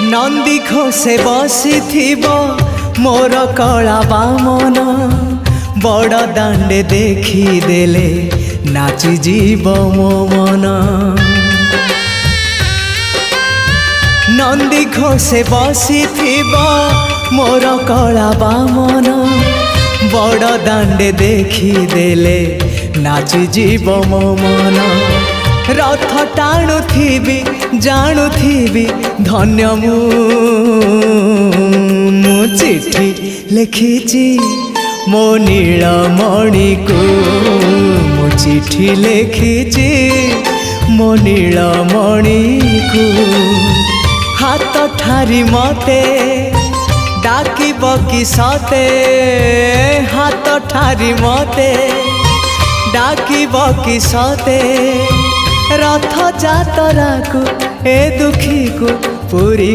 नंदी घोषे बसी मोर कला बामन बड़ दांडे देखी देले नाची जीव मो मन। नंदी घोषे बसी मोर कला बामन बड़ दांडे देखी देले नाची जीव मो मन। रथ टाणुथिबी जाणुथिबी धन्य मु चिठी लिखिची मो नीलमणि को मु चिठी लिखिची मो नीलमणि को। हाथ ठारी मते डाकिब कि सते हाथ ठारी मते डाकिब कि सते रथ जातरा को ए दुखी को पूरी